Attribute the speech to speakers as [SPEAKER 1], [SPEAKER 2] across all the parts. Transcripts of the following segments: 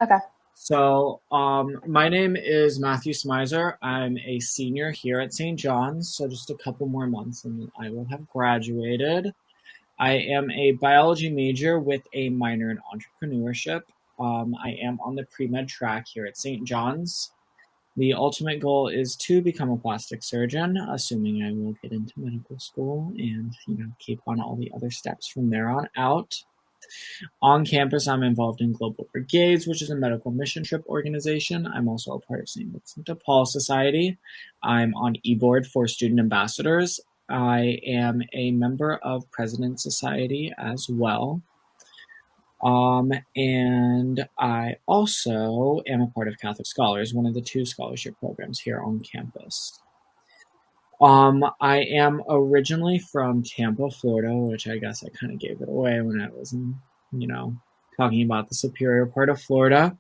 [SPEAKER 1] Okay.
[SPEAKER 2] So, my name is Matthew Smizer. I'm a senior here at St. John's, so just a couple more months and I will have graduated. I am a biology major with a minor in entrepreneurship. I am on the pre-med track here at St. John's. The ultimate goal is to become a plastic surgeon, assuming I will get into medical school and, keep on all the other steps from there on out. On campus, I'm involved in Global Brigades, which is a medical mission trip organization. I'm also a part of St. Vincent de Paul Society. I'm on e-board for student ambassadors. I am a member of President's Society as well. And I also am a part of Catholic Scholars, one of the two scholarship programs here on campus. I am originally from Tampa, Florida, which I guess I kind of gave it away when I was you know, talking about the superior part of Florida.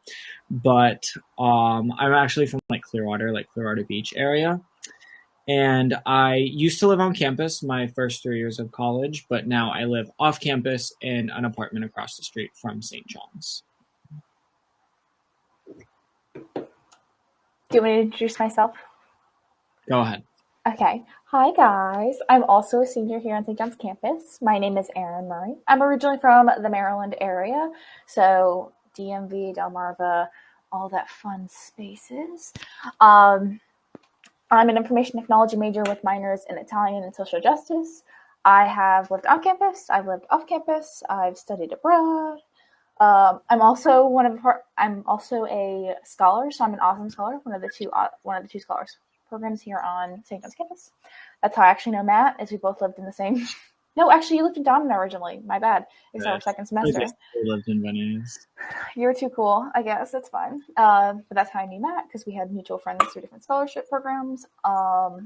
[SPEAKER 2] But I'm actually from like Clearwater Beach area. And I used to live on campus my first 3 years of college, but now I live off campus in an apartment across the street from St. John's.
[SPEAKER 1] Do you want me to introduce myself?
[SPEAKER 2] Go ahead.
[SPEAKER 1] Okay. Hi, guys. I'm also a senior here on St. John's campus. My name is Erin Murray. I'm originally from the Maryland area, so DMV, Delmarva, all that fun spaces. Um, I'm an information technology major with minors in Italian and social justice. I have lived on campus. I've lived off campus. I've studied abroad. I'm also a scholar, so I'm an awesome scholar, one of the two scholars programs here on St. John's campus. That's how I actually know Matt, is we both lived in the same. No, actually, you lived in Domino originally. My bad. It's our second
[SPEAKER 2] I
[SPEAKER 1] semester.
[SPEAKER 2] basically lived in Venice.
[SPEAKER 1] You're too cool, I guess. That's fine. But that's how I knew Matt, because we had mutual friends through different scholarship programs. So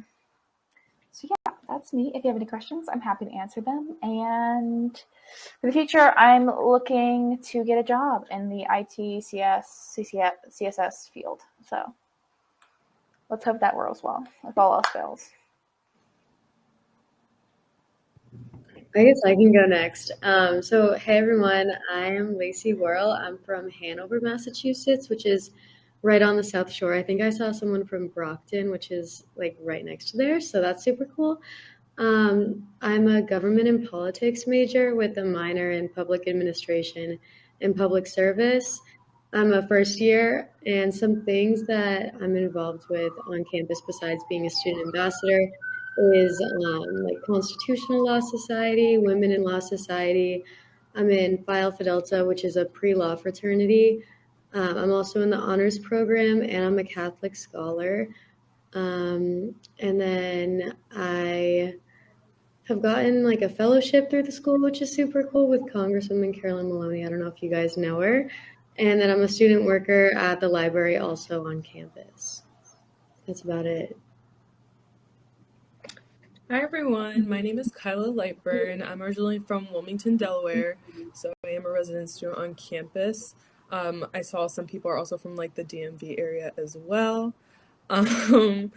[SPEAKER 1] yeah, that's me. If you have any questions, I'm happy to answer them. And for the future, I'm looking to get a job in the IT, CSS field. So let's hope that works well, if all else fails.
[SPEAKER 3] I guess I can go next. Hey everyone, I am Lacey Worrell. I'm from Hanover, Massachusetts, which is right on the South Shore. I think I saw someone from Brockton, which is like right next to there, so that's super cool. I'm a government and politics major with a minor in public administration and public service. I'm a first year, and some things that I'm involved with on campus besides being a student ambassador is like Constitutional Law Society, Women in Law Society. I'm in Phi Alpha Delta, which is a pre-law fraternity. I'm also in the honors program, and I'm a Catholic scholar. And then I have gotten like a fellowship through the school, which is super cool, with Congresswoman Carolyn Maloney. I don't know if you guys know her. And then I'm a student worker at the library also on campus. That's about it.
[SPEAKER 4] Hi everyone, my name is Kyla Lightburn. I'm originally from Wilmington, Delaware, so I am a resident student on campus. I saw some people are also from like the DMV area as well. Um,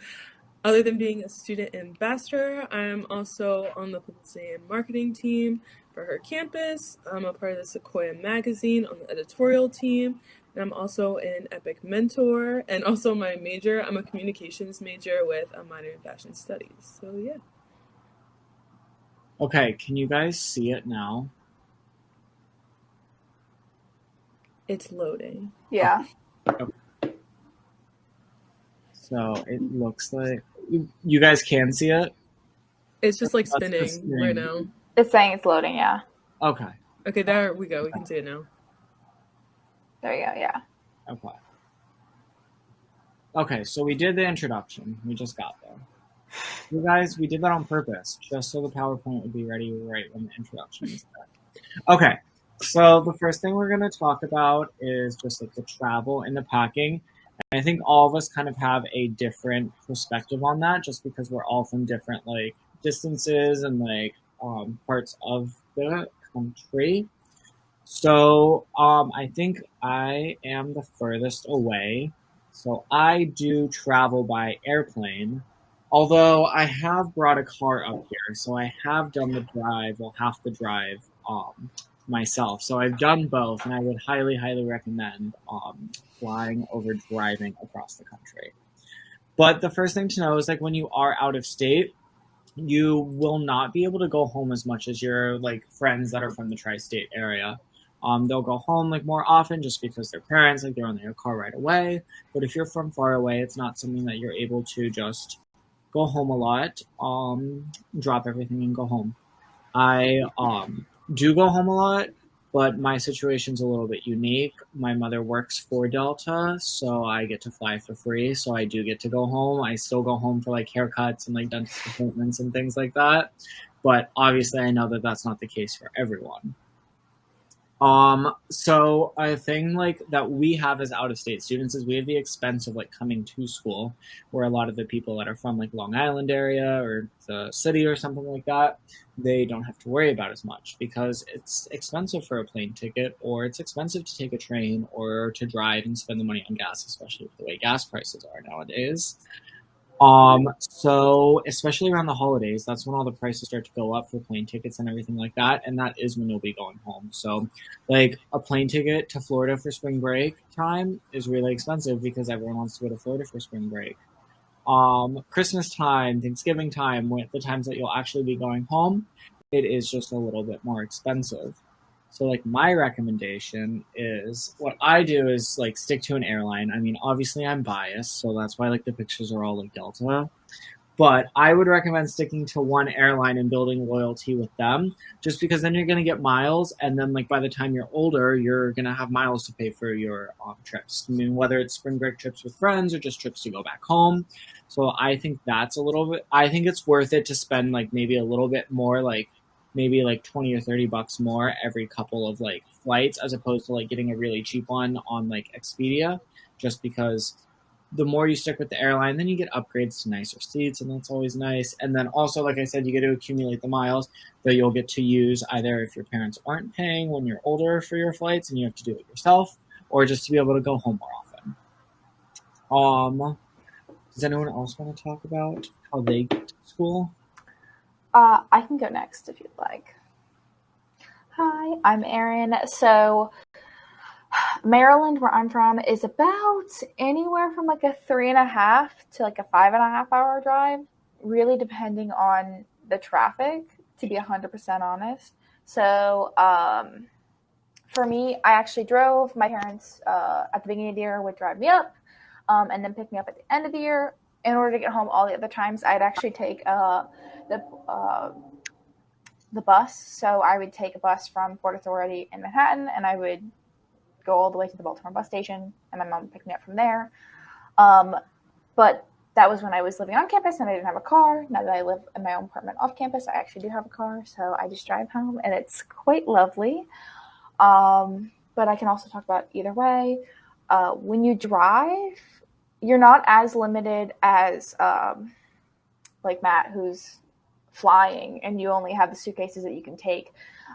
[SPEAKER 4] Other than being a student ambassador, I'm also on the publicity and marketing team for her campus. I'm a part of the Sequoia magazine on the editorial team, and I'm also an Epic mentor. And also my major, I'm a communications major with a minor in fashion studies. So yeah.
[SPEAKER 2] Okay, can you guys see it now?
[SPEAKER 4] It's loading.
[SPEAKER 1] Yeah.
[SPEAKER 2] So it looks like you guys can see it.
[SPEAKER 4] It's just like
[SPEAKER 2] That's the
[SPEAKER 4] spinning right now.
[SPEAKER 1] It's saying it's loading, yeah.
[SPEAKER 2] Okay.
[SPEAKER 4] Okay, there we go. We can see it now.
[SPEAKER 1] There you go, yeah.
[SPEAKER 2] Okay. Okay, so we did the introduction. We just got there. You guys, we did that on purpose, just so the PowerPoint would be ready right when the introduction is there. Okay, so the first thing we're going to talk about is just like the travel and the packing. And I think all of us kind of have a different perspective on that, just because we're all from different like distances and like parts of the country. So I think I am the furthest away. So I do travel by airplane, although I have brought a car up here. So I have done the drive, well, half the drive myself. So I've done both, and I would highly, highly recommend flying over driving across the country. But the first thing to know is like when you are out of state, you will not be able to go home as much as your like friends that are from the tri-state area. They'll go home like more often just because their parents like they're on their car right away. But if you're from far away, it's not something that you're able to just go home a lot, drop everything and go home. I do go home a lot, but my situation's a little bit unique. My mother works for Delta, so I get to fly for free. So I do get to go home. I still go home for like haircuts and like dentist appointments and things like that. But obviously, I know that that's not the case for everyone. So a thing like that we have as out of state students is we have the expense of like coming to school, where a lot of the people that are from like Long Island area or the city or something like that, they don't have to worry about as much because it's expensive for a plane ticket or it's expensive to take a train or to drive and spend the money on gas, especially with the way gas prices are nowadays. So especially around the holidays, that's when all the prices start to go up for plane tickets and everything like that, and that is when you'll be going home. So, like a plane ticket to Florida for spring break time is really expensive because everyone wants to go to Florida for spring break. Christmas time, Thanksgiving time, when the times that you'll actually be going home, it is just a little bit more expensive. So like my recommendation is what I do is like stick to an airline. I mean, obviously I'm biased, so that's why like the pictures are all like Delta. But I would recommend sticking to one airline and building loyalty with them, just because then you're going to get miles, and then like by the time you're older, you're going to have miles to pay for your trips. I mean, whether it's spring break trips with friends or just trips to go back home. So I think that's a little bit. I think it's worth it to spend like maybe a little bit more, like maybe like 20 or 30 bucks more every couple of like flights, as opposed to like getting a really cheap one on like Expedia, just because the more you stick with the airline, then you get upgrades to nicer seats, and that's always nice. And then also, like I said, you get to accumulate the miles that you'll get to use either if your parents aren't paying when you're older for your flights and you have to do it yourself, or just to be able to go home more often. Does anyone else want to talk about how they get to school?
[SPEAKER 1] I can go next if you'd like. Hi, I'm Erin. So, Maryland, where I'm from, is about anywhere from like a 3.5 to like a 5.5 hour drive, really depending on the traffic, to be 100% honest. So, for me, I actually drove. My parents at the beginning of the year would drive me up and then pick me up at the end of the year. In order to get home all the other times, I'd actually take the uh, the bus. So I would take a bus from Port Authority in Manhattan, and I would go all the way to the Baltimore bus station, and my mom would pick me up from there. Um, but that was when I was living on campus and I didn't have a car. Now that I live in my own apartment off campus, I actually do have a car, so I just drive home, and it's quite lovely. But I can also talk about either way. When you drive, you're not as limited as like Matt, who's flying, and you only have the suitcases that you can take.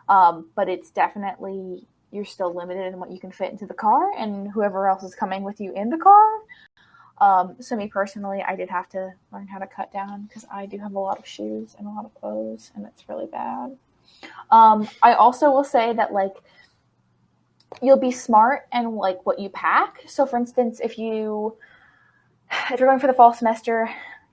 [SPEAKER 1] But it's definitely you're still limited in what you can fit into the car, and whoever else is coming with you in the car. So me personally, I did have to learn how to cut down because I do have a lot of shoes and a lot of clothes, and it's really bad. I also will say that like you'll be smart and like what you pack. So for instance, if you're going for the fall semester,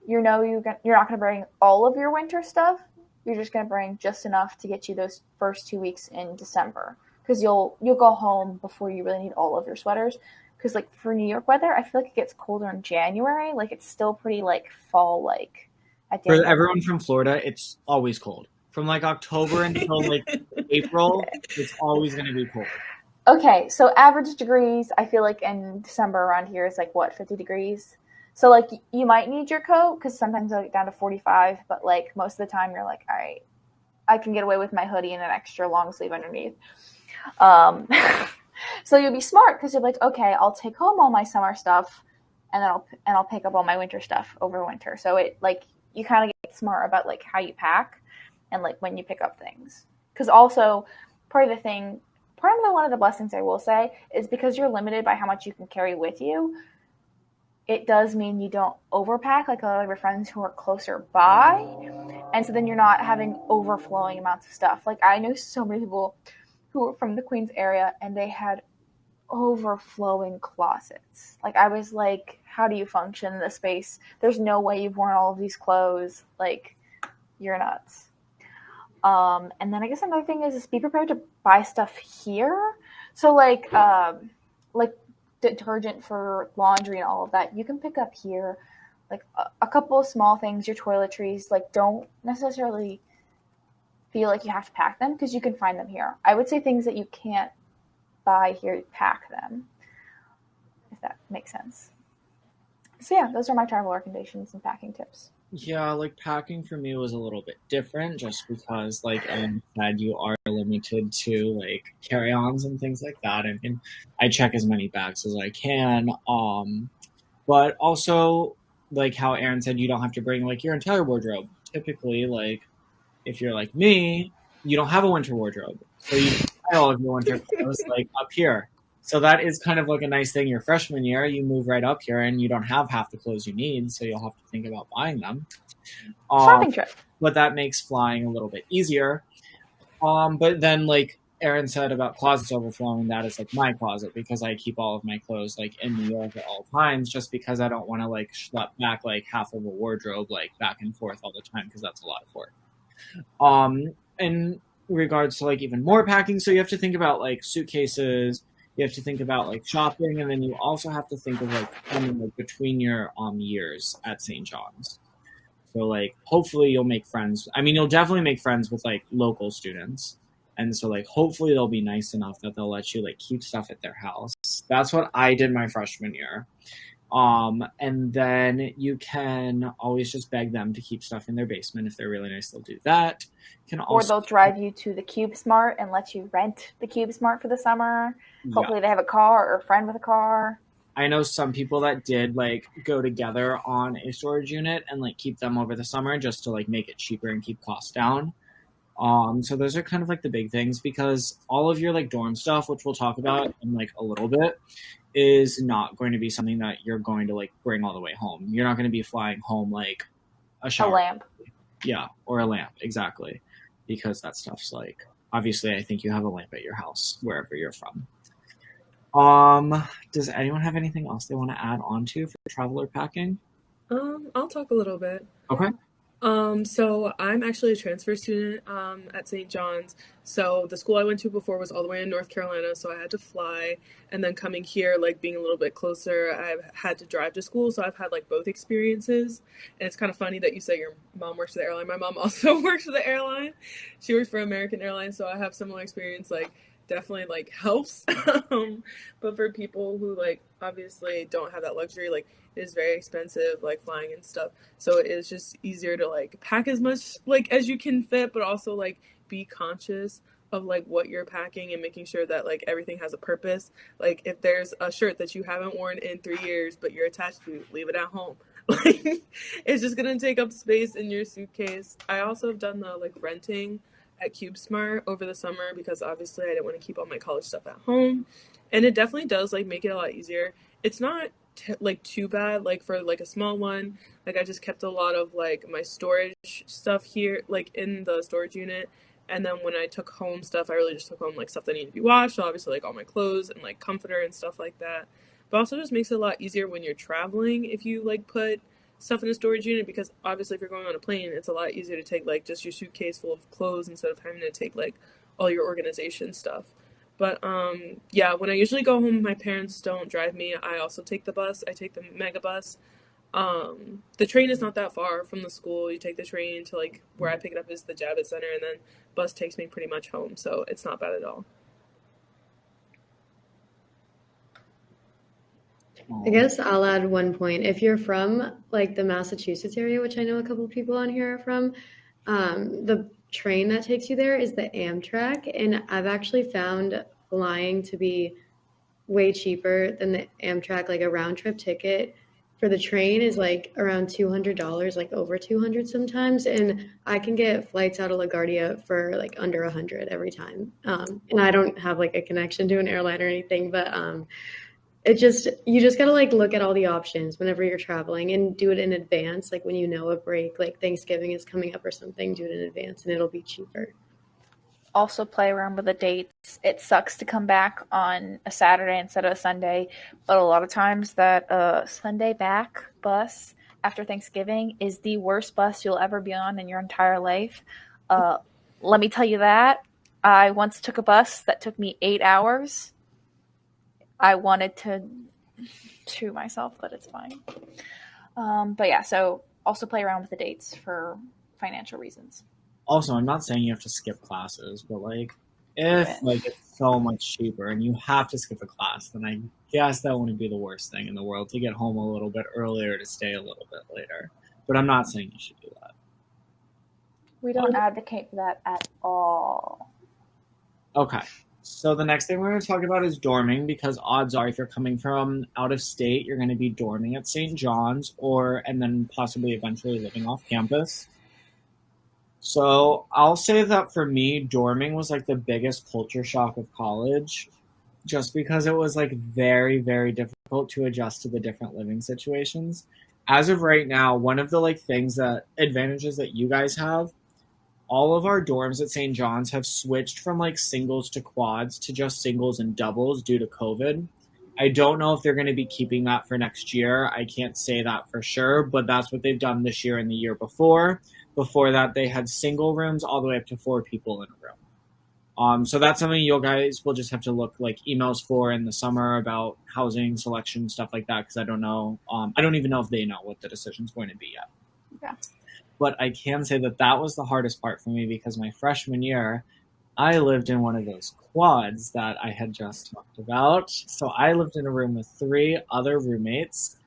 [SPEAKER 1] you're not going to bring all of your winter stuff. You're just going to bring just enough to get you those first 2 weeks in December, because you'll go home before you really need all of your sweaters. Because like for New York weather, I feel like it gets colder in January. Like it's still pretty like fall like at
[SPEAKER 2] For
[SPEAKER 1] January.
[SPEAKER 2] everyone from Florida, it's always cold. From like October until like April, it's always going to be cold.
[SPEAKER 1] Okay, so average degrees, I feel like in December around here is like what, 50 degrees? So like you might need your coat because sometimes it'll get down to 45, but like most of the time you're like, all right, I can get away with my hoodie and an extra long sleeve underneath. Um, so you'll be smart because you're like, okay, I'll take home all my summer stuff, and then I'll pick up all my winter stuff over winter. So it like you kind of get smart about like how you pack and like when you pick up things. Because also part of the thing, part of the one of the blessings I will say is because you're limited by how much you can carry with you. It does mean you don't overpack like a lot of your friends who are closer by, and so then you're not having overflowing amounts of stuff. Like I know so many people who were from the Queens area, and they had overflowing closets. Like, I was like, how do you function in this space? There's no way you've worn all of these clothes. Like, you're nuts. And then I guess another thing is be prepared to buy stuff here. So like detergent for laundry and all of that, you can pick up here. Like a couple of small things, your toiletries. Like, don't necessarily feel like you have to pack them because you can find them here. I would say things that you can't buy here, pack them, if that makes sense. So yeah, those are my travel recommendations and packing tips.
[SPEAKER 2] Yeah, like packing for me was a little bit different just because, like Ellen said, you are limited to like carry-ons and things like that. And I check as many bags as I can. But also, like how Aaron said, you don't have to bring like your entire wardrobe. Typically, like if you're like me, you don't have a winter wardrobe, so you buy all of your winter clothes like up here. So that is kind of like a nice thing. Your freshman year, you move right up here, and you don't have half the clothes you need, so you'll have to think about buying them. Um,
[SPEAKER 1] Shopping trip.
[SPEAKER 2] but that makes flying a little bit easier. But then like Aaron said about closets overflowing, that is like my closet because I keep all of my clothes like in New York at all times, just because I don't want to like schlep back like half of a wardrobe like back and forth all the time because that's a lot of work. In regards to like even more packing, so you have to think about like suitcases, you have to think about like shopping, and then you also have to think of like spending like between your years at St. John's. So like hopefully you'll make friends. I mean, you'll definitely make friends with like local students. And so like hopefully they'll be nice enough that they'll let you like keep stuff at their house. That's what I did my freshman year. And then you can always just beg them to keep stuff in their basement. If they're really nice, they'll do that. You can
[SPEAKER 1] Or
[SPEAKER 2] also,
[SPEAKER 1] they'll drive you to the Cube Smart and let you rent the Cube Smart for the summer.
[SPEAKER 2] yeah.
[SPEAKER 1] Hopefully they have a car or a friend with a car.
[SPEAKER 2] I know some people that did like go together on a storage unit and like keep them over the summer just to like make it cheaper and keep costs down. So those are kind of like the big things because all of your like dorm stuff, which we'll talk about in like a little bit, is not going to be something that you're going to like bring all the way home. You're not going to be flying home like a
[SPEAKER 1] A
[SPEAKER 2] shower.
[SPEAKER 1] lamp.
[SPEAKER 2] Yeah, or a lamp, exactly. Because that stuff's like obviously I think you have a lamp at your house wherever you're from. Does anyone have anything else they want to add on to for traveler packing?
[SPEAKER 4] I'll talk a little bit.
[SPEAKER 2] Okay.
[SPEAKER 4] So I'm actually a transfer student at St. John's. So the school I went to before was all the way in North Carolina, so I had to fly. And then coming here, like being a little bit closer, I've had to drive to school. So I've had like both experiences. And it's kind of funny that you say your mom works for the airline. My mom also works for the airline. She works for American Airlines, so I have similar experience. Like definitely like helps. But for people who like obviously don't have that luxury, like it is very expensive, like flying and stuff. So it is just easier to like pack as much like as you can fit, but also like be conscious of like what you're packing and making sure that like everything has a purpose. Like if there's a shirt that you haven't worn in 3 years but you're attached to, leave it at home. Like it's just gonna take up space in your suitcase. I also have done the like renting at CubeSmart over the summer because obviously I didn't want to keep all my college stuff at home, and it definitely does like make it a lot easier. It's not like too bad like for like a small one. Like I just kept a lot of like my storage stuff here like in the storage unit, and then when I took home stuff I really just took home like stuff that needed to be washed, so obviously like all my clothes and like comforter and stuff like that. But also just makes it a lot easier when you're traveling if you like put stuff in a storage unit, because obviously if you're going on a plane it's a lot easier to take like just your suitcase full of clothes instead of having to take like all your organization stuff. But yeah, when I usually go home, my parents don't drive me. I also take the bus. I take the mega bus. The train is not that far from the school. You take the train to like where I pick it up is the Javits Center, and then bus takes me pretty much home. So it's not bad at all.
[SPEAKER 3] I guess I'll add one point. If you're from like the Massachusetts area, which I know a couple of people on here are from, the train that takes you there is the Amtrak, and I've actually found flying to be way cheaper than the Amtrak. Like a round trip ticket for the train is like around $200, like over 200 sometimes, and I can get flights out of LaGuardia for like under 100 every time. And I don't have like a connection to an airline or anything, but it just you just gotta like look at all the options whenever you're traveling and do it in advance. Like when you know a break, like Thanksgiving is coming up or something, do it in advance and it'll be cheaper.
[SPEAKER 1] Also play around with the dates. It sucks to come back on a Saturday instead of a Sunday, but a lot of times that Sunday back bus after Thanksgiving is the worst bus you'll ever be on in your entire life. Uh, Let me tell you that. I once took a bus that took me 8 hours. I wanted to chew myself, but it's fine. But yeah, so also play around with the dates for financial reasons.
[SPEAKER 2] Also, I'm not saying you have to skip classes, but like if
[SPEAKER 1] Yeah.
[SPEAKER 2] it's so much cheaper and you have to skip a class, then I guess that wouldn't be the worst thing in the world to get home a little bit earlier to stay a little bit later. But I'm not saying you should do that.
[SPEAKER 1] We don't advocate for that at all.
[SPEAKER 2] Okay. So the next thing we're going to talk about is dorming, because odds are if you're coming from out of state, you're going to be dorming at St. John's and then possibly eventually living off campus. So I'll say that for me, dorming was like the biggest culture shock of college, just because it was like very, very difficult to adjust to the different living situations. As of right now, one of the like advantages that you guys have, all of our dorms at St. John's have switched from like singles to quads to just singles and doubles due to COVID. I don't know if they're going to be keeping that for next year. I can't say that for sure, but that's what they've done this year and the year before. Before that, they had single rooms all the way up to 4 people in a room. So that's something you guys will just have to look like emails for in the summer about housing selection, stuff like that, because I don't know. I don't even know if they know what the decision's going to be yet.
[SPEAKER 1] Yeah.
[SPEAKER 2] But I can say that was the hardest part for me, because my freshman year, I lived in one of those quads that I had just talked about. So I lived in a room with 3 other roommates,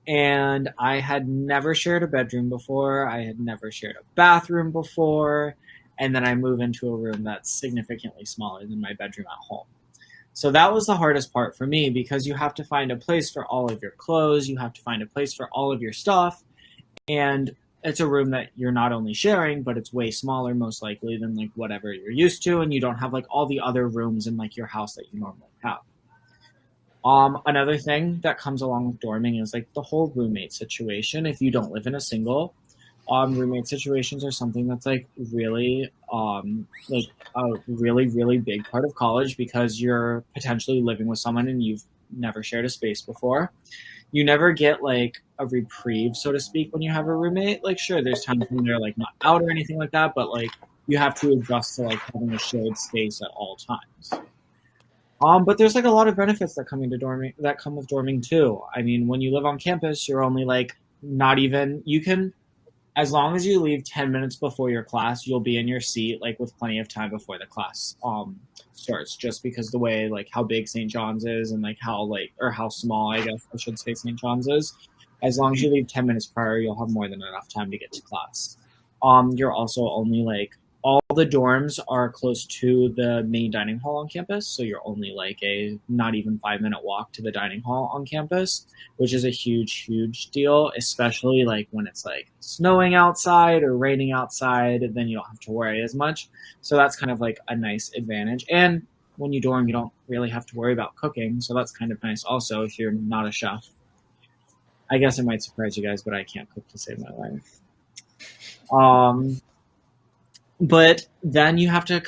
[SPEAKER 2] and I had never shared a bedroom before. I had never shared a bathroom before. And then I move into a room that's significantly smaller than my bedroom at home. So that was the hardest part for me, because you have to find a place for all of your clothes. You have to find a place for all of your stuff. And it's a room that you're not only sharing, but it's way smaller, most likely, than like whatever you're used to. And you don't have like all the other rooms in like your house that you normally have. Another thing that comes along with dorming is like the whole roommate situation. If you don't live in a single, roommate situations are something that's like really like a really, really big part of college, because you're potentially living with someone and you've never shared a space before. You never get like a reprieve, so to speak, when you have a roommate. Like, sure, there's times when they're like not out or anything like that, but like you have to adjust to like having a shared space at all times. But there's like a lot of benefits that come with dorming too. I mean, when you live on campus, you're only like not even you can as long as you leave 10 minutes before your class, you'll be in your seat like with plenty of time before the class starts, just because the way like how big St. John's is, and like how small, I guess I should say, St. John's is. As long as you leave 10 minutes prior, you'll have more than enough time to get to class. You're also only like all the dorms are close to the main dining hall on campus, so you're only like a not even 5 minute walk to the dining hall on campus, which is a huge, huge deal, especially like when it's like snowing outside or raining outside, then you don't have to worry as much. So that's kind of like a nice advantage. And when you dorm, you don't really have to worry about cooking, so that's kind of nice also if you're not a chef. I guess it might surprise you guys, but I can't cook to save my life. But then you have to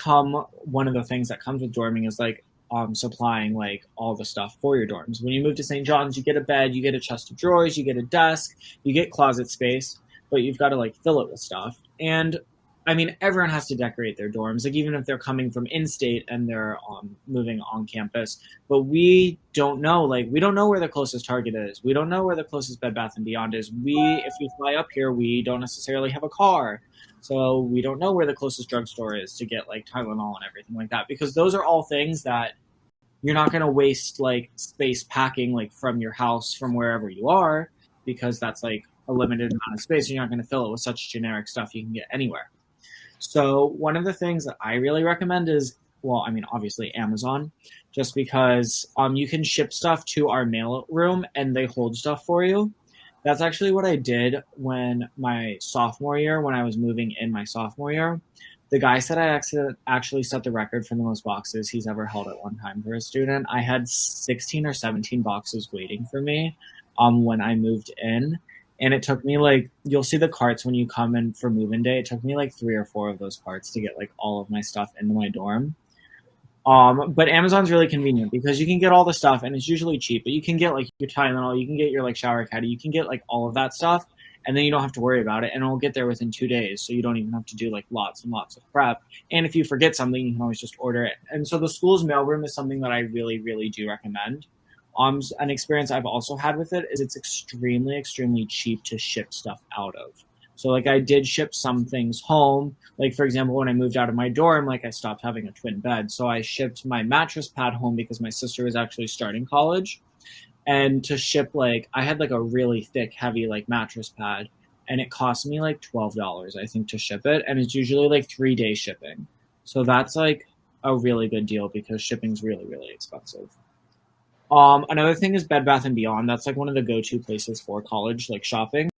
[SPEAKER 2] one of the things that comes with dorming is like supplying like all the stuff for your dorms. When you move to St. John's, you get a bed, you get a chest of drawers, you get a desk, you get closet space, but you've got to like fill it with stuff. And I mean, everyone has to decorate their dorms, like even if they're coming from in-state and they're moving on campus. But we don't know where the closest Target is. We don't know where the closest Bed Bath & Beyond is. If we fly up here, we don't necessarily have a car. So we don't know where the closest drugstore is to get like Tylenol and everything like that, because those are all things that you're not going to waste like space packing like from your house from wherever you are, because that's like a limited amount of space. And you're not going to fill it with such generic stuff you can get anywhere. So one of the things that I really recommend is, well, I mean, obviously Amazon, just because you can ship stuff to our mail room and they hold stuff for you. That's actually what I did when I was moving in my sophomore year. The guy said I actually set the record for the most boxes he's ever held at one time for a student. I had 16 or 17 boxes waiting for me when I moved in. And it took me like, you'll see the carts when you come in for move-in day. It took me like 3 or 4 of those carts to get like all of my stuff into my dorm. But Amazon's really convenient because you can get all the stuff and it's usually cheap. But you can get like your Tylenol, you can get your like shower caddy, you can get like all of that stuff, and then you don't have to worry about it, and it'll get there within 2 days. So you don't even have to do like lots and lots of prep. And if you forget something, you can always just order it. And so the school's mailroom is something that I really, really do recommend. An experience I've also had with it is it's extremely, extremely cheap to ship stuff out of. So like I did ship some things home. Like for example, when I moved out of my dorm, like I stopped having a twin bed. So I shipped my mattress pad home because my sister was actually starting college. And to ship like I had like a really thick, heavy like mattress pad and it cost me like $12, I think, to ship it. And it's usually like 3 day shipping. So that's like a really good deal because shipping's really, really expensive. Another thing is Bed Bath and Beyond. That's like one of the go-to places for college like shopping.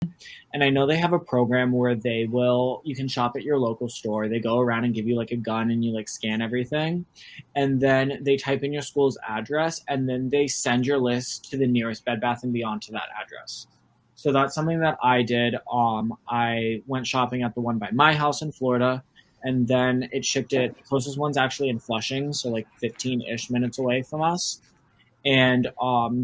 [SPEAKER 2] And I know they have a program where you can shop at your local store. They go around and give you like a gun and you like scan everything. And then they type in your school's address and then they send your list to the nearest Bed Bath and Beyond to that address. So that's something that I did. I went shopping at the one by my house in Florida and then it shipped it. The closest one's actually in Flushing, so like 15-ish minutes away from us, and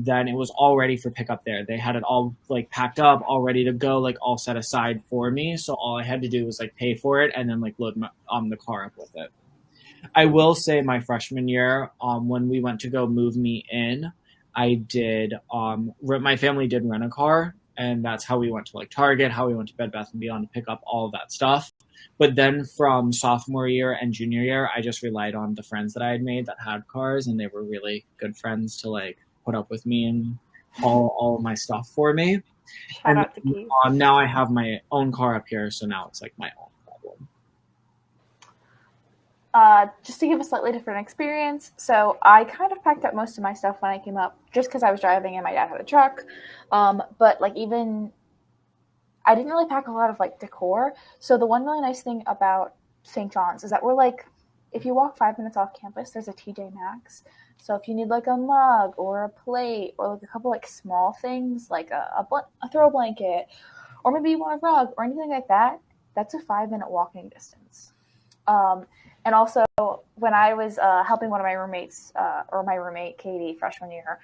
[SPEAKER 2] then it was all ready for pickup there. They had it all like packed up, all ready to go, like all set aside for me. So all I had to do was like pay for it and then like load the car up with it. I will say my freshman year, when we went to go move me in, I did my family did rent a car, and that's how we went to like Target, how we went to Bed Bath and Beyond to pick up all of that stuff. But then from sophomore year and junior year, I just relied on the friends that I had made that had cars, and they were really good friends to like put up with me and haul all of my stuff for me.
[SPEAKER 1] Shout
[SPEAKER 2] And
[SPEAKER 1] out to Keith.
[SPEAKER 2] now I have my own car up here, so now it's like my own problem.
[SPEAKER 1] Just to give a slightly different experience. So I kind of packed up most of my stuff when I came up, just because I was driving and my dad had a truck. But like even I didn't really pack a lot of like decor. So the one really nice thing about St. John's is that we're like, if you walk 5 minutes off campus, there's a TJ Maxx. So if you need like a mug or a plate or like a couple like small things like a throw blanket, or maybe you want a rug or anything like that, that's a 5 minute walking distance. And also, when I was helping one of my roommates, or my roommate Katie, freshman year,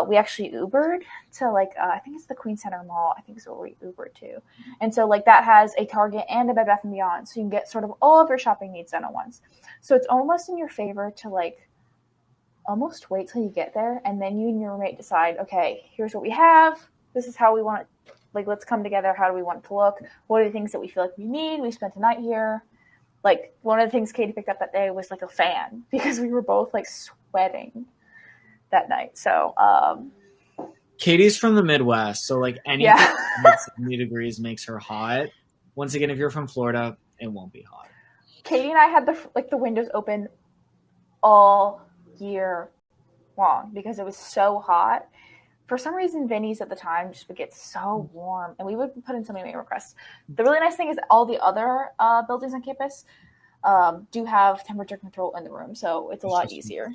[SPEAKER 1] we actually Ubered to like I think it's the Queen Center Mall. I think is where we Ubered to, and so like that has a Target and a Bed Bath and Beyond, so you can get sort of all of your shopping needs done at once. So it's almost in your favor to like almost wait till you get there, and then you and your roommate decide, okay, here's what we have. This is how we want it. Like, let's come together. How do we want it to look? What are the things that we feel like we need? We spent a night here. Like one of the things Katie picked up that day was like a fan because we were both like sweating that night. So
[SPEAKER 2] Katie's from the Midwest, so like anything that's 70 degrees makes her hot. Once again, if you're from Florida, it won't be hot.
[SPEAKER 1] Katie and I had the windows open all year long because it was so hot. For some reason, Vinny's at the time just would get so warm, and we would put in so many requests. The really nice thing is all the other buildings on campus do have temperature control in the room, so it's a lot easier.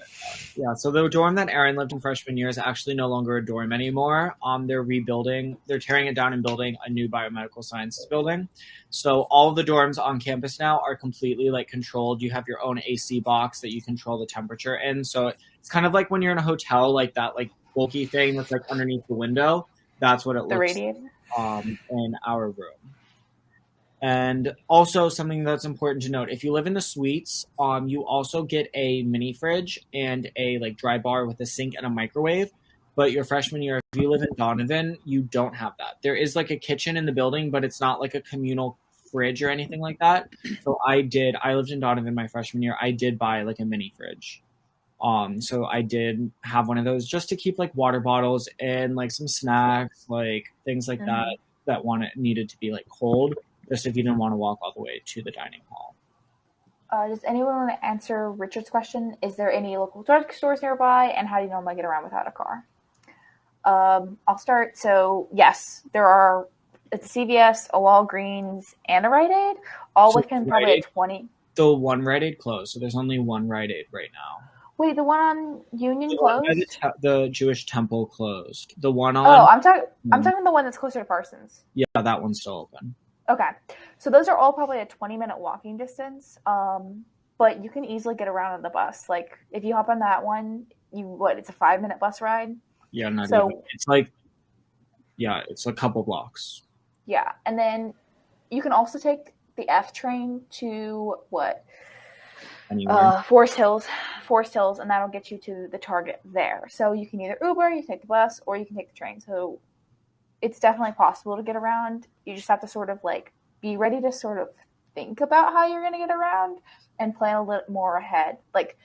[SPEAKER 2] Yeah, so the dorm that Aaron lived in freshman year is actually no longer a dorm anymore. They're tearing it down and building a new biomedical sciences building. So all of the dorms on campus now are completely like controlled. You have your own AC box that you control the temperature in. So it's kind of like when you're in a hotel, like that like bulky thing that's like underneath the window. That's what it looks like in our room. And also something that's important to note, if you live in the suites, you also get a mini fridge and a like dry bar with a sink and a microwave. But your freshman year, if you live in Donovan, you don't have that. There is like a kitchen in the building, but it's not like a communal fridge or anything like that. So I lived in Donovan my freshman year. I did buy like a mini fridge. So I did have one of those just to keep like water bottles and like some snacks, like things like that needed to be like cold, just if you didn't want to walk all the way to the dining hall.
[SPEAKER 1] Does anyone want to answer Richard's question? Is there any local drug stores nearby, and how do you normally get around without a car? I'll start. So yes, there are. It's a CVS, a Walgreens, and a Rite Aid, all within probably a 20.
[SPEAKER 2] The one Rite Aid closed, so there's only one Rite Aid right now.
[SPEAKER 1] Wait, the one on Union
[SPEAKER 2] The one by
[SPEAKER 1] closed?
[SPEAKER 2] the Jewish temple closed. The one
[SPEAKER 1] Oh,
[SPEAKER 2] on
[SPEAKER 1] I'm talking the one that's closer to Parsons.
[SPEAKER 2] yeah, that one's still open.
[SPEAKER 1] Okay. So those are all probably a 20-minute walking distance. But you can easily get around on the bus. Like if you hop on that one, it's a 5-minute bus ride.
[SPEAKER 2] Yeah, not even.
[SPEAKER 1] So
[SPEAKER 2] It's like it's a couple blocks.
[SPEAKER 1] yeah. And then you can also take the F train to
[SPEAKER 2] Anywhere.
[SPEAKER 1] Forest Hills, and that'll get you to the Target there. So you can either Uber, you can take the bus, or you can take the train. So it's definitely possible to get around. You just have to sort of like be ready to sort of think about how you're going to get around and plan a little more ahead. Like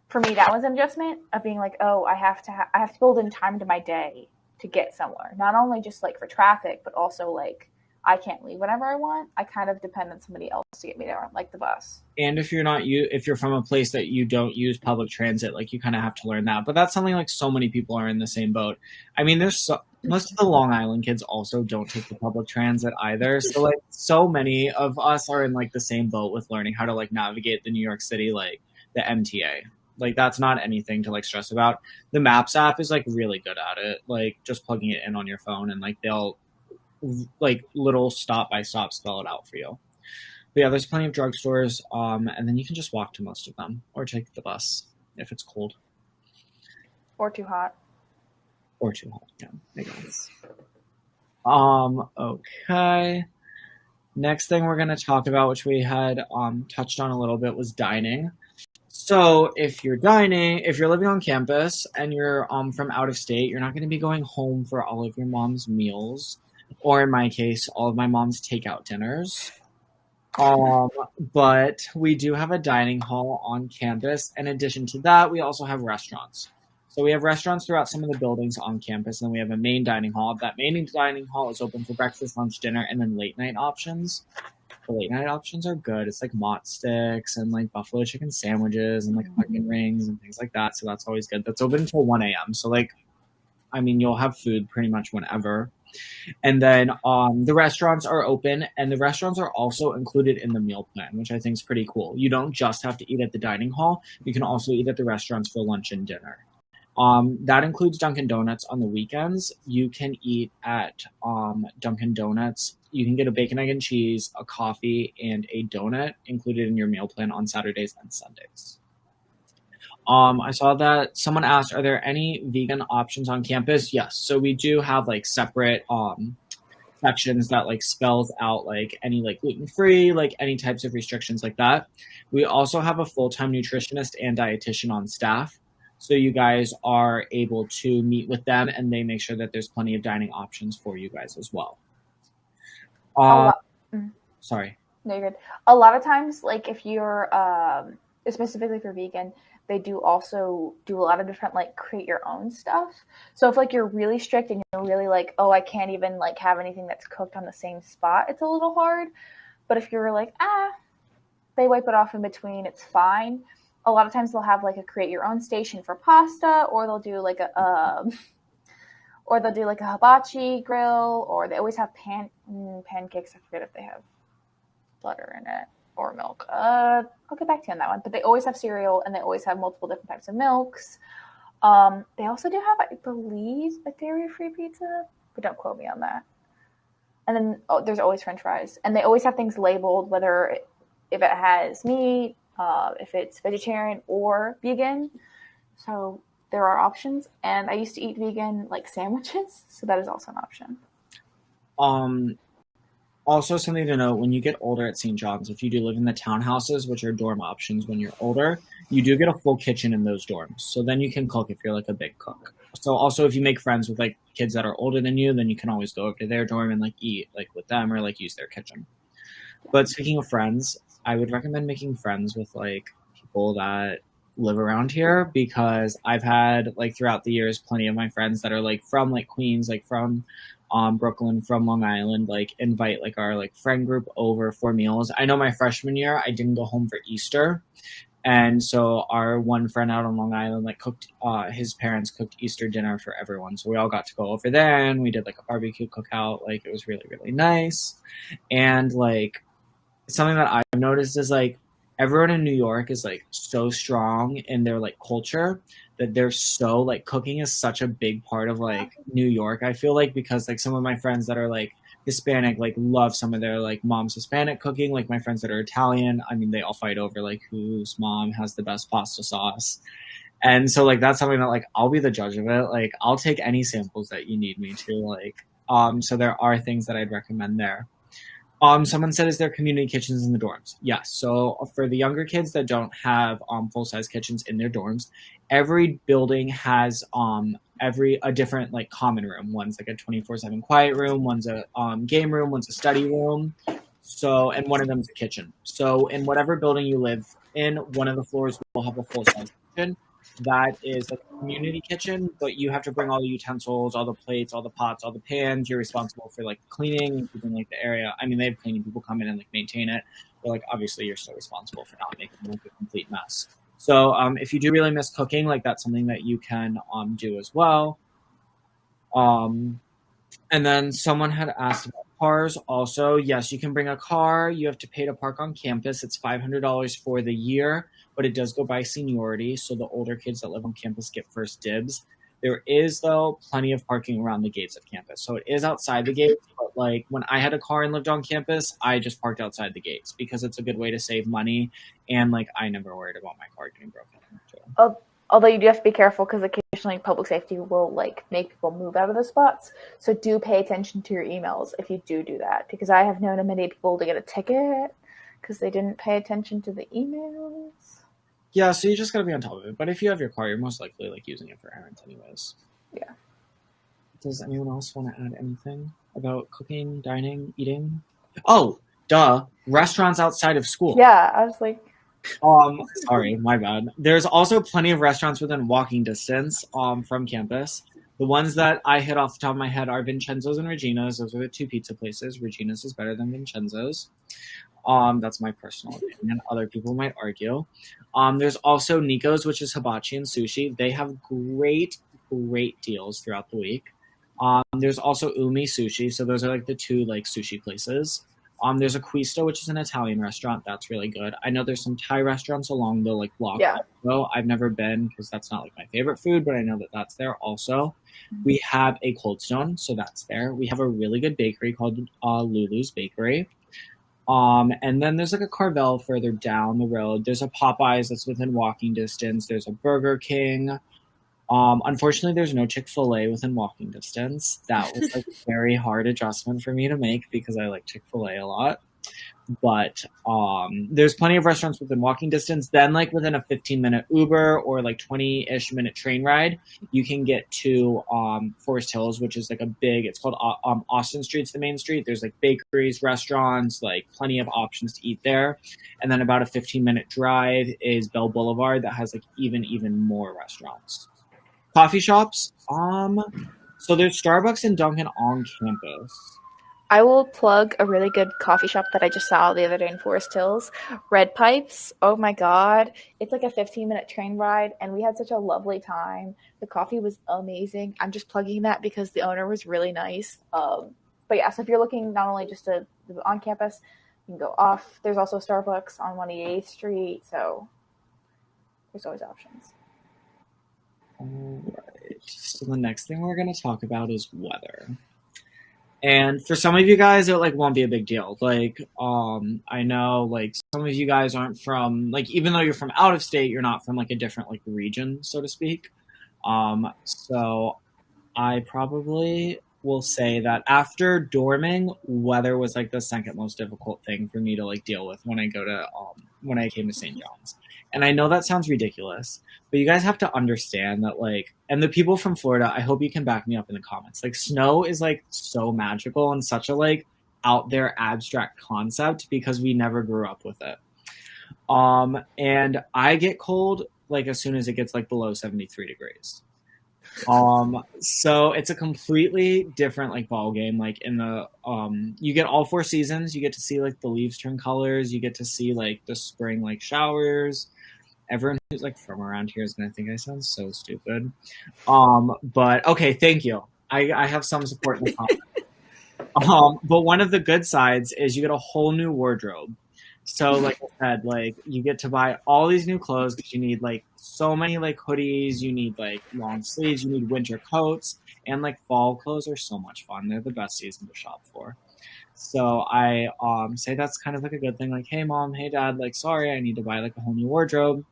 [SPEAKER 1] for me, that was an adjustment of being like, oh, I have to build in time to my day to get somewhere. Not only just like for traffic, but also like I can't leave whenever I want. I kind of depend on somebody else to get me there, like the bus.
[SPEAKER 2] And if you're from a place that you don't use public transit, like you kind of have to learn that. But that's something like so many people are in the same boat. I mean, most of the Long Island kids also don't take the public transit either. So like so many of us are in like the same boat with learning how to like navigate the New York City, like the MTA. Like that's not anything to like stress about. The Maps app is like really good at it. Like just plugging it in on your phone and like they'll like little stop by stop spell it out for you. But yeah, there's plenty of drugstores, and then you can just walk to most of them or take the bus if it's cold
[SPEAKER 1] Or too hot.
[SPEAKER 2] or too hot. Yeah, makes sense. Okay. Next thing we're going to talk about, which we had touched on a little bit, was dining. So if you're living on campus and you're from out of state, you're not going to be going home for all of your mom's meals, or in my case, all of my mom's takeout dinners. But we do have a dining hall on campus. In addition to that, we also have restaurants. So we have restaurants throughout some of the buildings on campus, and then we have a main dining hall. That main dining hall is open for breakfast, lunch, dinner, and then late night options. The late night options are good. It's like mott sticks and like buffalo chicken sandwiches and like onion rings and things like that. So that's always good. That's open until 1 a.m. So like, I mean, you'll have food pretty much whenever. And then the restaurants are open, and the restaurants are also included in the meal plan, which I think is pretty cool. You don't just have to eat at the dining hall. You can also eat at the restaurants for lunch and dinner. That includes Dunkin' Donuts on the weekends. You can eat at Dunkin' Donuts. You can get a bacon, egg, and cheese, a coffee, and a donut included in your meal plan on Saturdays and Sundays. I saw that someone asked, are there any vegan options on campus? Yes. So we do have like separate sections that like spells out like any like gluten-free, like any types of restrictions like that. We also have a full-time nutritionist and dietitian on staff. So you guys are able to meet with them and they make sure that there's plenty of dining options for you guys as well. Sorry.
[SPEAKER 1] No, you're good. A lot of times, like if you're specifically for vegan, they do also do a lot of different like create your own stuff. So if like you're really strict and you're really like, oh, I can't even like have anything that's cooked on the same spot, it's a little hard. But if you're like, they wipe it off in between, it's fine. A lot of times they'll have like a create your own station for pasta, or they'll do like a hibachi grill, or they always have pancakes. I forget if they have butter in it or milk. I'll get back to you on that one. But they always have cereal, and they always have multiple different types of milks. They also do have, I believe, a dairy-free pizza, but don't quote me on that. And then there's always French fries, and they always have things labeled, whether if it has meat, if it's vegetarian or vegan. So there are options, and I used to eat vegan like sandwiches, so that is also an option.
[SPEAKER 2] Also, something to note, when you get older at St. John's, if you do live in the townhouses, which are dorm options when you're older, you do get a full kitchen in those dorms. So then you can cook if you're like a big cook. So also if you make friends with like kids that are older than you, then you can always go over to their dorm and like eat like with them or like use their kitchen. But speaking of friends, I would recommend making friends with like people that live around here, because I've had like throughout the years plenty of my friends that are like from like Queens, like from Brooklyn, from Long Island, like invite like our like friend group over for meals. I know my freshman year I didn't go home for Easter, and so our one friend out on Long Island like cooked his parents cooked Easter dinner for everyone, so we all got to go over there and we did like a barbecue cookout. Like it was really, really nice. And like something that I've noticed is like everyone in New York is like so strong in their like culture that they're so like cooking is such a big part of like New York. I feel like because like some of my friends that are like Hispanic like love some of their like mom's Hispanic cooking. Like my friends that are Italian, I mean they all fight over like whose mom has the best pasta sauce. And so like that's something that like I'll be the judge of it. Like I'll take any samples that you need me to. So there are things that I'd recommend there. Someone said, is there community kitchens in the dorms? Yes. So for the younger kids that don't have full size kitchens in their dorms, every building has every a different like common room. One's like a 24/7 quiet room, one's a game room, one's a study room. So and one of them is a kitchen. So in whatever building you live in, one of the floors will have a full size kitchen. That is like a community kitchen, but you have to bring all the utensils, all the plates, all the pots, all the pans. You're responsible for like cleaning and keeping like the area. I mean, they have cleaning people come in and like maintain it, but like obviously you're still responsible for not making like a complete mess. So if you do really miss cooking, like that's something that you can do as well. Um, and then someone had asked about cars. Also, yes, you can bring a car. You have to pay to park on campus. It's $500 for the year, but it does go by seniority. So the older kids that live on campus get first dibs. There is, though, plenty of parking around the gates of campus. So it is outside the gates, but like when I had a car and lived on campus, I just parked outside the gates because it's a good way to save money. And like I never worried about my car getting broken into.
[SPEAKER 1] Although you do have to be careful because occasionally public safety will like make people move out of the spots. So do pay attention to your emails if you do that, because I have known many people to get a ticket because they didn't pay attention to the emails.
[SPEAKER 2] Yeah, so you just gotta be on top of it. But if you have your car, you're most likely like using it for errands anyways.
[SPEAKER 1] Yeah.
[SPEAKER 2] Does anyone else want to add anything about cooking, dining, eating? Oh, duh. Restaurants outside of school.
[SPEAKER 1] Yeah, I was like,
[SPEAKER 2] Sorry, my bad. There's also plenty of restaurants within walking distance from campus. The ones that I hit off the top of my head are Vincenzo's and Regina's. Those are the two pizza places. Regina's is better than Vincenzo's. That's my personal opinion. Other people might argue. There's also Nico's, which is hibachi and sushi. They have great, great deals throughout the week. There's also Umi Sushi. So those are like the two like sushi places. There's Acquisto, which is an Italian restaurant. That's really good. I know there's some Thai restaurants along the like block.
[SPEAKER 1] Yeah.
[SPEAKER 2] Also. I've never been because that's not like my favorite food, but I know that that's there also. We have a Cold Stone, so that's there. We have a really good bakery called Lulu's Bakery. And then there's like a Carvel further down the road. There's a Popeyes that's within walking distance. There's a Burger King. Unfortunately, there's no Chick-fil-A within walking distance. That was like a very hard adjustment for me to make because I like Chick-fil-A a lot. But there's plenty of restaurants within walking distance. Then, like within a 15-minute Uber or like 20-ish minute train ride, you can get to Forest Hills, which is like a big. It's called Austin Street's the main street. There's like bakeries, restaurants, like plenty of options to eat there. And then about a 15-minute drive is Bell Boulevard that has like even more restaurants. Coffee shops. So there's Starbucks and Dunkin' on campus.
[SPEAKER 1] I will plug a really good coffee shop that I just saw the other day in Forest Hills. Red Pipes. Oh my God. It's like a 15-minute train ride, and we had such a lovely time. The coffee was amazing. I'm just plugging that because the owner was really nice. But yeah, so if you're looking not only just to on campus, you can go off. There's also Starbucks on 188th Street, so there's always options.
[SPEAKER 2] All right. So the next thing we're going to talk about is weather. And for some of you guys, it like won't be a big deal. Like, I know like some of you guys aren't from like even though you're from out of state, you're not from like a different like region, so to speak. So I probably will say that after dorming, weather was like the second most difficult thing for me to like deal with when I came to St. John's. And I know that sounds ridiculous, but you guys have to understand that like and the people from Florida, I hope you can back me up in the comments. Like snow is like so magical and such a like out there abstract concept because we never grew up with it. And I get cold like as soon as it gets like below 73 degrees. So it's a completely different like ball game. Like in the you get all four seasons. You get to see like the leaves turn colors. You get to see like the spring like showers. Everyone who's like from around here is gonna think I sound so stupid. But okay, thank you. I have some support in the comments. But one of the good sides is you get a whole new wardrobe. So like I said, like you get to buy all these new clothes because you need like so many like hoodies, you need like long sleeves, you need winter coats, and like fall clothes are so much fun. They're the best season to shop for. So I say that's kind of like a good thing. Like, hey mom, hey dad, like sorry, I need to buy like a whole new wardrobe.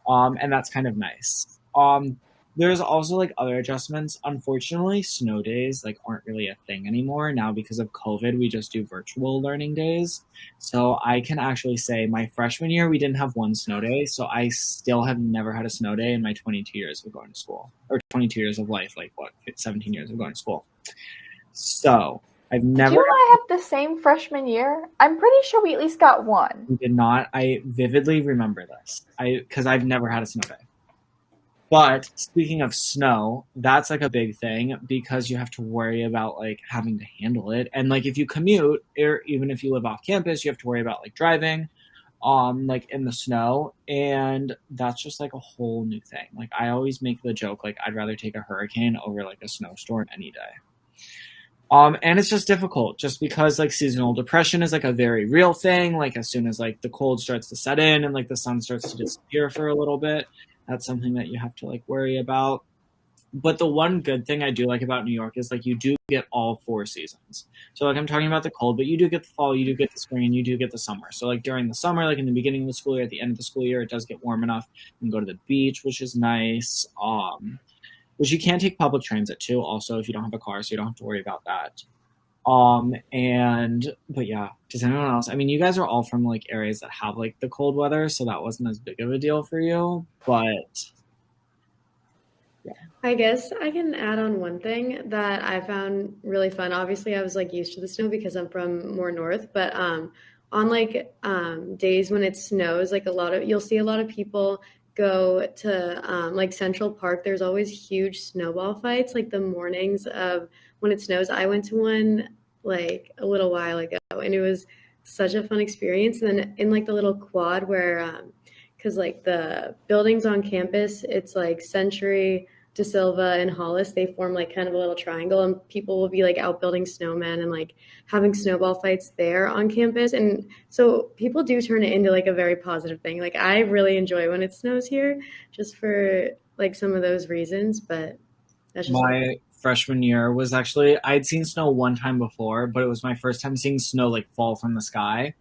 [SPEAKER 2] And that's kind of nice. There's also like other adjustments. Unfortunately, snow days like aren't really a thing anymore now because of COVID. We just do virtual learning days. So I can actually say my freshman year we didn't have one snow day, so I still have never had a snow day in my 22 years of going to school, or 22 years of life, like what 17 years of going to school. So I've
[SPEAKER 1] Did
[SPEAKER 2] never
[SPEAKER 1] you and I have the same freshman year? I'm pretty sure we at least got one.
[SPEAKER 2] did not. I vividly remember this. Because I've never had a snow day. But speaking of snow, that's like a big thing because you have to worry about like having to handle it. And like if you commute or even if you live off campus, you have to worry about like driving like in the snow, and that's just like a whole new thing. Like I always make the joke like I'd rather take a hurricane over like a snowstorm any day. And it's just difficult just because like seasonal depression is like a very real thing. Like as soon as like the cold starts to set in and like the sun starts to disappear for a little bit, that's something that you have to like worry about. But the one good thing I do like about New York is like you do get all four seasons. So like I'm talking about the cold, but you do get the fall, you do get the spring, and you do get the summer. So like during the summer, like in the beginning of the school year, at the end of the school year, it does get warm enough. You can go to the beach, which is nice. Which you can take public transit too, also if you don't have a car, so you don't have to worry about that. But yeah, does anyone else? I mean, you guys are all from like areas that have like the cold weather, so that wasn't as big of a deal for you. But
[SPEAKER 3] I guess I can add on one thing that I found really fun. Obviously, I was like used to the snow because I'm from more north, but on like days when it snows, like you'll see a lot of people go to like Central Park. There's always huge snowball fights like the mornings of when it snows. I went to one like a little while ago, and it was such a fun experience. And then in like the little quad where because like the buildings on campus, it's like Century, De Silva, and Hollis, they form like kind of a little triangle, and people will be like out building snowmen and like having snowball fights there on campus. And so people do turn it into like a very positive thing. Like I really enjoy when it snows here just for like some of those reasons, but that's just me.
[SPEAKER 2] my freshman year was actually I'd seen snow one time before, but it was my first time seeing snow like fall from the sky.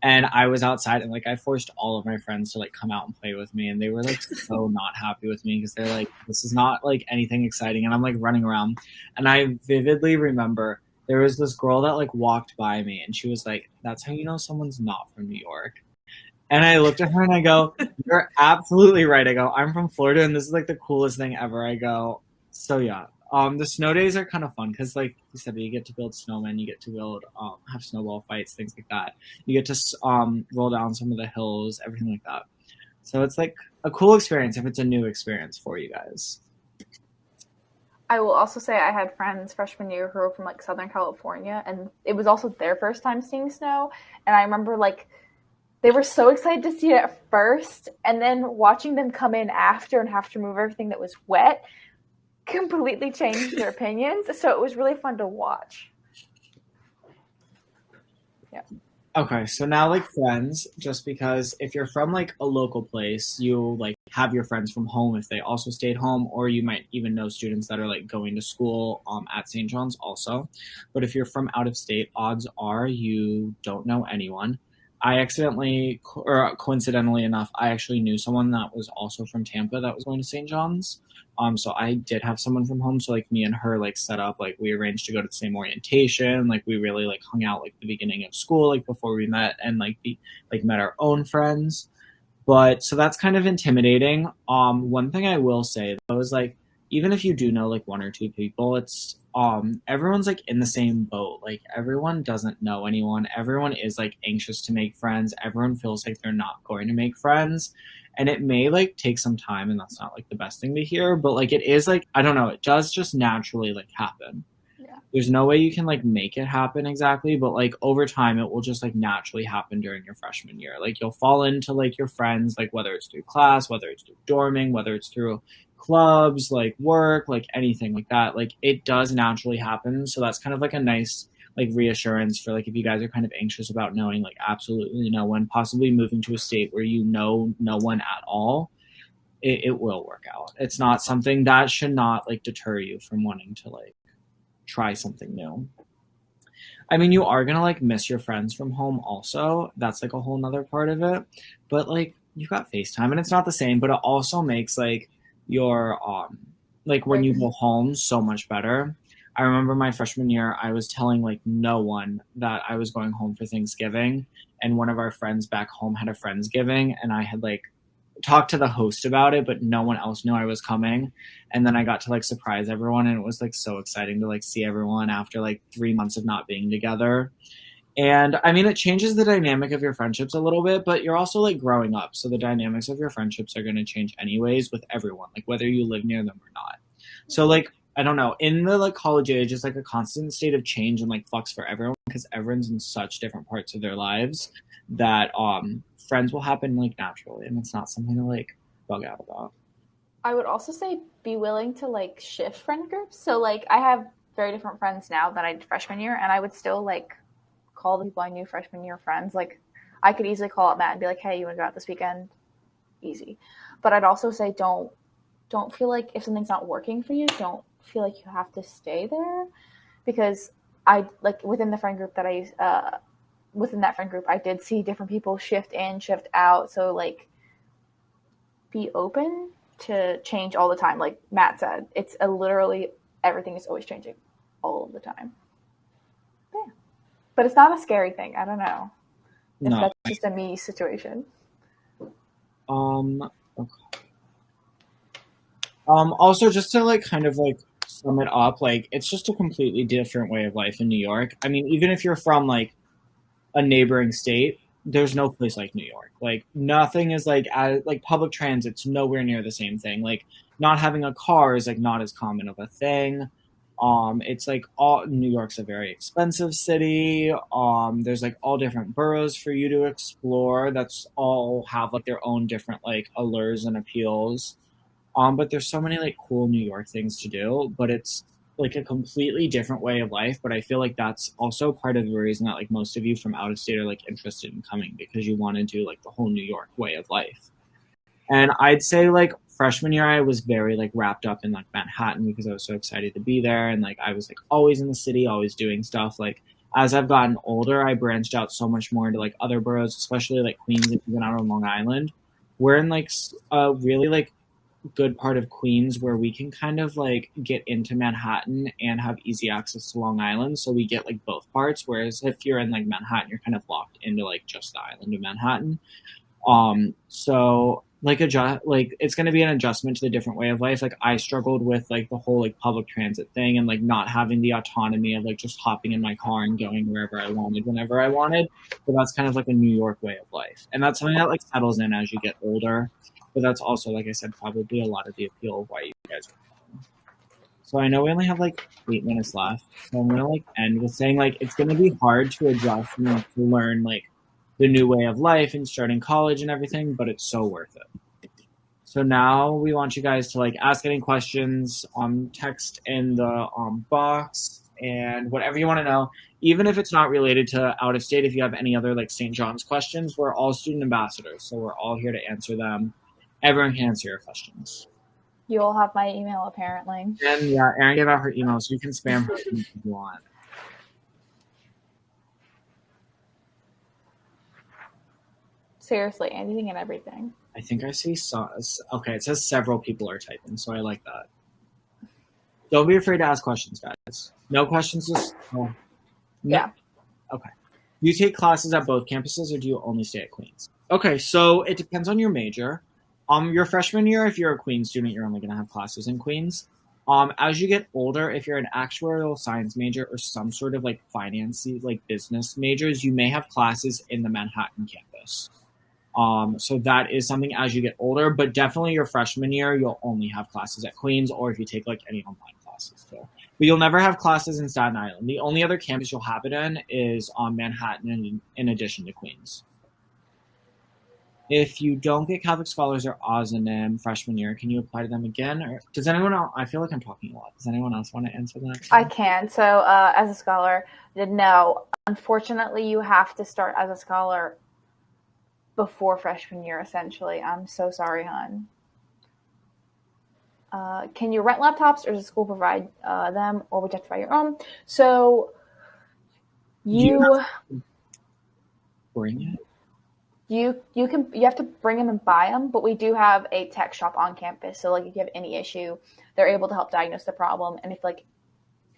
[SPEAKER 2] And I was outside and like I forced all of my friends to like come out and play with me, and they were like so not happy with me because they're like, this is not like anything exciting, and I'm like running around. And I vividly remember there was this girl that like walked by me and she was like, that's how you know someone's not from New York. And I looked at her and I go, you're absolutely right. I go, I'm from Florida and this is like the coolest thing ever. I go, so yeah. The snow days are kind of fun because, like you said, you get to build snowmen, you get to build, have snowball fights, things like that. You get to roll down some of the hills, everything like that. So it's like a cool experience if it's a new experience for you guys.
[SPEAKER 1] I will also say I had friends freshman year who were from like Southern California, and it was also their first time seeing snow. And I remember like they were so excited to see it at first, and then watching them come in after and have to remove everything that was wet completely changed their opinions. So it was really fun to watch. Yeah.
[SPEAKER 2] Okay, so now like friends, just because if you're from like a local place, you like have your friends from home if they also stayed home, or you might even know students that are like going to school at St. John's also. But if you're from out of state, odds are you don't know anyone. I accidentally or coincidentally enough, I actually knew someone that was also from Tampa that was going to St. John's. So I did have someone from home. So like me and her like set up like we arranged to go to the same orientation. Like we really like hung out like the beginning of school, like before we met and like met our own friends. But so that's kind of intimidating. One thing I will say though is like even if you do know like one or two people, it's everyone's like in the same boat. Like everyone doesn't know anyone. Everyone is like anxious to make friends. Everyone feels like they're not going to make friends. And it may like take some time and that's not like the best thing to hear, but like it is like I don't know, it does just naturally like happen.
[SPEAKER 1] Yeah.
[SPEAKER 2] There's no way you can like make it happen exactly, but like over time it will just like naturally happen during your freshman year. Like you'll fall into like your friends, like whether it's through class, whether it's through dorming, whether it's through clubs, like work, like anything like that. Like it does naturally happen. So that's kind of like a nice like reassurance for like if you guys are kind of anxious about knowing like absolutely no one, possibly moving to a state where you know no one at all, it will work out. It's not something that should not like deter you from wanting to like try something new. I mean, you are gonna like miss your friends from home also. That's like a whole nother part of it. But like you've got FaceTime and it's not the same, but it also makes like your like when you go home so much better. I remember my freshman year, I was telling like no one that I was going home for Thanksgiving, and one of our friends back home had a Friendsgiving, and I had like talked to the host about it, but no one else knew I was coming. And then I got to like surprise everyone, and it was like so exciting to like see everyone after like 3 months of not being together. And I mean, it changes the dynamic of your friendships a little bit, but you're also like growing up. So the dynamics of your friendships are going to change anyways with everyone, like whether you live near them or not. So like, I don't know, in the like college age, it's like a constant state of change and like flux for everyone because everyone's in such different parts of their lives that friends will happen like naturally, and it's not something to like bug out about.
[SPEAKER 1] I would also say be willing to like shift friend groups. So like I have very different friends now than I did freshman year, and I would still like call the people I knew freshman year friends. Like I could easily call up Matt and be like, "Hey, you want to go out this weekend?" Easy. But I'd also say don't feel like if something's not working for you, don't feel like you have to stay there, because I like within the friend group that within that friend group I did see different people shift in, shift out. So like be open to change all the time. Like Matt said, it's a literally everything is always changing all of the time. Yeah. But it's not a scary thing. I don't know if
[SPEAKER 2] No.
[SPEAKER 1] that's just a me situation.
[SPEAKER 2] Okay. Also, just to like kind of like sum it up, like it's just a completely different way of life in New York. I mean, even if you're from like a neighboring state, there's no place like New York. Like nothing is like like public transit's nowhere near the same thing. Like not having a car is like not as common of a thing. It's like all New York's a very expensive city. There's like all different boroughs for you to explore. That's all have like their own different like allures and appeals. But there's so many like cool New York things to do, but it's like a completely different way of life. But I feel like that's also part of the reason that like most of you from out of state are like interested in coming because you want to do like the whole New York way of life. And I'd say like freshman year, I was very like wrapped up in like Manhattan because I was so excited to be there. And like I was like always in the city, always doing stuff. Like as I've gotten older, I branched out so much more into like other boroughs, especially like Queens and even out on Long Island. We're in like a really like good part of Queens where we can kind of like get into Manhattan and have easy access to Long Island. So we get like both parts. Whereas if you're in like Manhattan, you're kind of locked into like just the island of Manhattan. So like adjust like it's going to be an adjustment to the different way of life. Like I struggled with like the whole like public transit thing and like not having the autonomy of like just hopping in my car and going wherever I wanted whenever I wanted. But that's kind of like a New York way of life, and that's something that like settles in as you get older. But that's also, like I said, probably a lot of the appeal of why you guys are coming. So I know we only have like 8 minutes left, so I'm gonna like end with saying like it's gonna be hard to adjust and like, to learn like the new way of life and starting college and everything, but it's so worth it. So now we want you guys to like ask any questions, text in the box and whatever you want to know, even if it's not related to out of state. If you have any other like St. John's questions, we're all student ambassadors, so we're all here to answer them. Everyone can answer your questions.
[SPEAKER 1] You all have my email apparently.
[SPEAKER 2] And yeah, Erin gave out her email, so you can spam her if you want.
[SPEAKER 1] Seriously, anything and everything.
[SPEAKER 2] I think I see. Okay, it says several people are typing, so I like that. Don't be afraid to ask questions, guys. No questions. Just no.
[SPEAKER 1] Yeah.
[SPEAKER 2] Okay. Do you take classes at both campuses, or do you only stay at Queens? Okay, so it depends on your major. Your freshman year, if you're a Queens student, you're only going to have classes in Queens. As you get older, if you're an actuarial science major or some sort of like financy, like business majors, you may have classes in the Manhattan campus. So that is something as you get older, but definitely your freshman year, you'll only have classes at Queens, or if you take like any online classes too. But you'll never have classes in Staten Island. The only other campus you'll have it in is on Manhattan in addition to Queens. If you don't get Catholic Scholars or OSNM freshman year, can you apply to them again? Or does anyone else? I feel like I'm talking a lot. Does anyone else want to answer the next
[SPEAKER 1] I
[SPEAKER 2] one?
[SPEAKER 1] can. So, as a scholar, did know. Unfortunately, you have to start as a scholar before freshman year. Essentially, I'm so sorry, hon. Can you rent laptops, or does the school provide them, or would you have to buy your own? So,
[SPEAKER 2] You
[SPEAKER 1] you
[SPEAKER 2] have to bring it.
[SPEAKER 1] you have to bring them and buy them, but we do have a tech shop on campus. So, like, if you have any issue, they're able to help diagnose the problem, and if like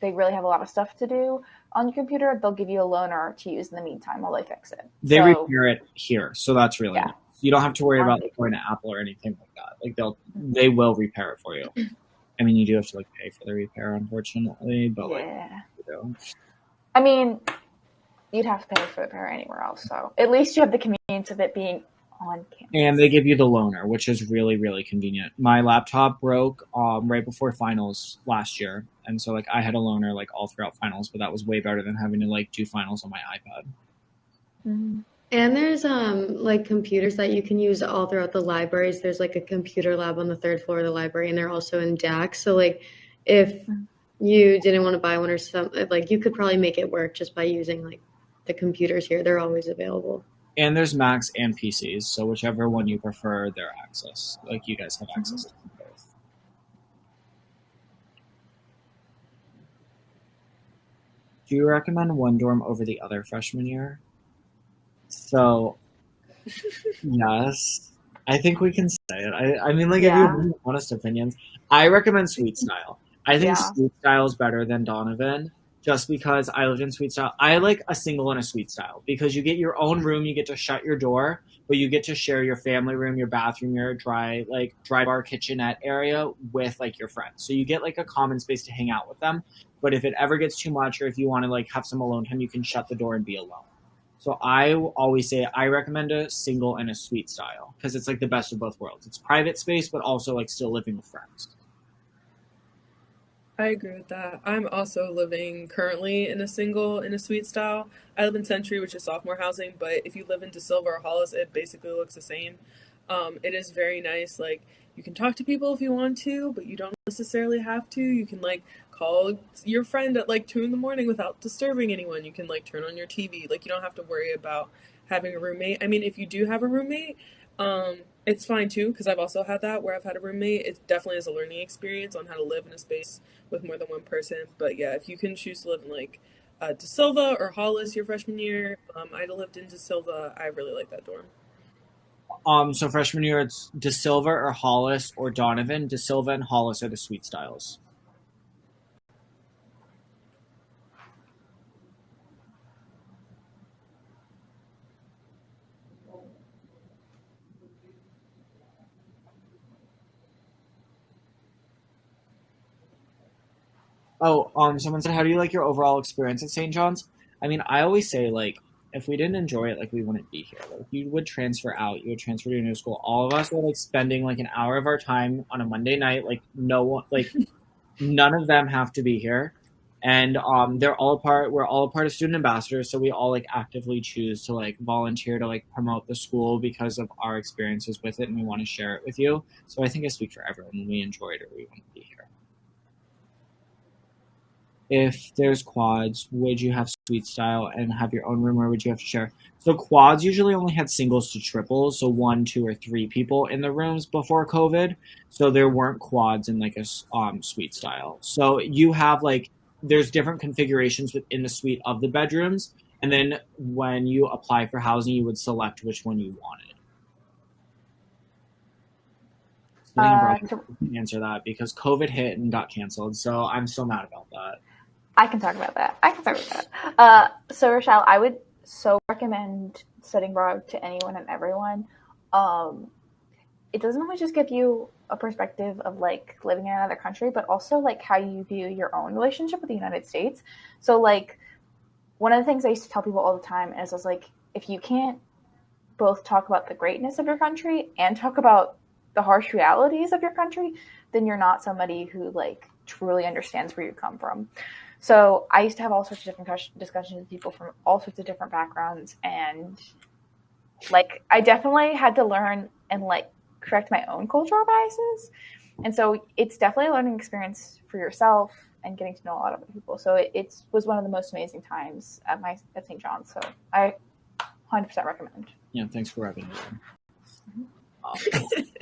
[SPEAKER 1] they really have a lot of stuff to do on your computer, they'll give you a loaner to use in the meantime while they fix it.
[SPEAKER 2] They
[SPEAKER 1] So
[SPEAKER 2] repair it here, so that's really
[SPEAKER 1] yeah,
[SPEAKER 2] nice. You don't have to worry about
[SPEAKER 1] honestly,
[SPEAKER 2] going to Apple or anything like that. Like they will repair it for you. I mean, you do have to like pay for the repair, unfortunately, but like
[SPEAKER 1] yeah.
[SPEAKER 2] you know.
[SPEAKER 1] I mean, you'd have to pay for the repair anywhere else. So at least you have the convenience of it being on
[SPEAKER 2] And
[SPEAKER 1] campus.
[SPEAKER 2] they give you the loaner, which is really, really convenient. My laptop broke right before finals last year, and so like I had a loaner like all throughout finals, but that was way better than having to like do finals on my iPad.
[SPEAKER 1] Mm-hmm.
[SPEAKER 3] And there's like computers that you can use all throughout the libraries. There's like a computer lab on the third floor of the library, and they're also in DAC. So like if you didn't want to buy one or something, like you could probably make it work just by using like the computers here. They're always available.
[SPEAKER 2] And there's Macs and PCs, so whichever one you prefer, their access. Like you guys have access to them both. Do you recommend one dorm over the other freshman year? So yes, I think we can say it. I mean, like if you have
[SPEAKER 1] Yeah,
[SPEAKER 2] any honest opinions, I recommend Sweet Style. I think
[SPEAKER 1] yeah.
[SPEAKER 2] Sweet Style is better than Donovan, just because I lived in Sweet Style. I like a single and a Sweet Style because you get your own room, you get to shut your door, but you get to share your family room, your bathroom, your dry bar kitchenette area with like your friends. So you get like a common space to hang out with them. But if it ever gets too much, or if you want to like have some alone time, you can shut the door and be alone. So I always say I recommend a single and a Suite style because it's like the best of both worlds. It's private space, but also like still living with friends.
[SPEAKER 4] I agree with that. I'm also living currently in a single in a suite style. I live in Century, which is sophomore housing, but if you live in De Silva or Hollis, it basically looks the same. It is very nice. Like you can talk to people if you want to, but you don't necessarily have to. You can like call your friend at like 2 in the morning without disturbing anyone. You can like turn on your TV. Like you don't have to worry about having a roommate. I mean, if you do have a roommate, it's fine too because I've also had that where I've had a roommate. It definitely is a learning experience on how to live in a space with more than one person. But yeah, if you can choose to live in like De Silva or Hollis your freshman year, I lived in De Silva. I really like that dorm.
[SPEAKER 2] So freshman year it's De Silva or Hollis or Donovan. De Silva and Hollis are the Suite styles. Oh, someone said, how do you like your overall experience at St. John's? I mean, I always say like if we didn't enjoy it, like we wouldn't be here. Like you would transfer out, you would transfer to a new school. All of us were like spending like an hour of our time on a Monday night. Like no one, like none of them have to be here, and they're all a part. We're all a part of student ambassadors, so we all like actively choose to like volunteer to like promote the school because of our experiences with it, and we want to share it with you. So I think I speak for everyone when we enjoy it or we want to be here. If there's quads, would you have suite style and have your own room, or would you have to share? So quads usually only had singles to triples, so one, two, or three people in the rooms before COVID. So there weren't quads in like a suite style. So you have like there's different configurations within the suite of the bedrooms, and then when you apply for housing, you would select which one you wanted. Sitting abroad,
[SPEAKER 1] To,
[SPEAKER 2] I can answer that because COVID hit and got canceled. So I'm still mad about that.
[SPEAKER 1] I can talk about that. I can talk about that. So Rochelle, I would so recommend studying abroad to anyone and everyone. Um, it doesn't only just give you a perspective of like living in another country, but also like how you view your own relationship with the United States. So like one of the things I used to tell people all the time is I was like, if you can't both talk about the greatness of your country and talk about the harsh realities of your country, then you're not somebody who like truly understands where you come from. So I used to have all sorts of different discussions with people from all sorts of different backgrounds, and Like, I definitely had to learn and like correct my own cultural biases. And so it's definitely a learning experience for yourself and getting to know a lot of people. So it was one of the most amazing times at St. John's. So I 100% recommend.
[SPEAKER 2] Yeah, thanks for rubbing it in.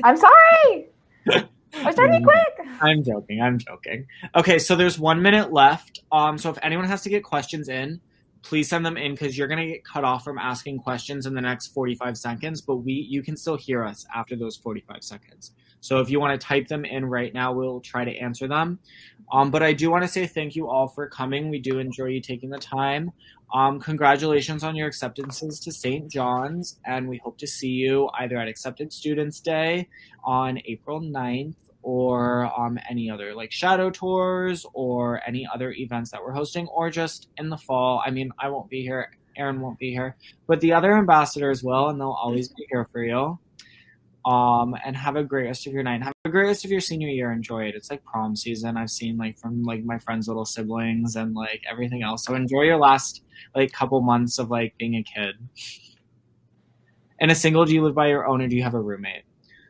[SPEAKER 1] I'm sorry. I was trying to be quick.
[SPEAKER 2] I'm joking. Okay, so there's 1 minute left. So if anyone has to get questions in, please send them in because you're gonna get cut off from asking questions in the next 45 seconds. But you can still hear us after those 45 seconds. So if you want to type them in right now, we'll try to answer them. But I do want to say thank you all for coming. We do enjoy you taking the time. Congratulations on your acceptances to St. John's, and we hope to see you either at Accepted Students Day on April 9th or any other like shadow tours or any other events that we're hosting, or just in the fall. I mean, I won't be here, Erin won't be here, but the other ambassadors will, and they'll always be here for you. And have a great rest of your night. Have a great rest of your senior year. Enjoy it. It's like prom season. I've seen like from like my friends' little siblings and like everything else. So enjoy your last like couple months of like being a kid. And a single, do you live by your own or do you have a roommate?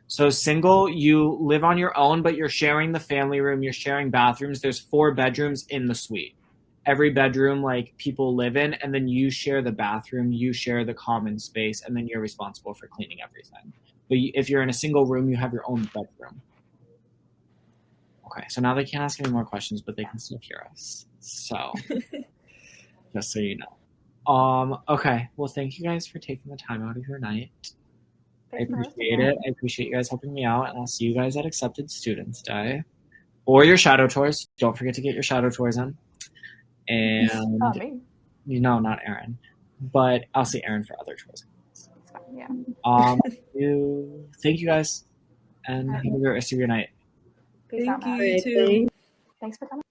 [SPEAKER 2] So single, you live on your own, but you're sharing the family room. You're sharing bathrooms. There's 4 bedrooms in the suite. Every bedroom, like people live in, and then you share the bathroom. You share the common space, and then you're responsible for cleaning everything. But if you're in a single room, you have your own bedroom. Okay, so now they can't ask any more questions, but they can still hear us. So, just so you know. Okay, well, thank you guys for taking the time out of your night. I appreciate it. I appreciate you guys helping me out, and I'll see you guys at Accepted Students Day. Or your shadow tours. Don't forget to get your shadow tours in. And, no, not Erin. But I'll see Erin for other tours.
[SPEAKER 1] Yeah.
[SPEAKER 2] Thank you guys, and have a great rest of your night.
[SPEAKER 1] Peace out,
[SPEAKER 4] Thank you, you too.
[SPEAKER 1] Thanks for coming.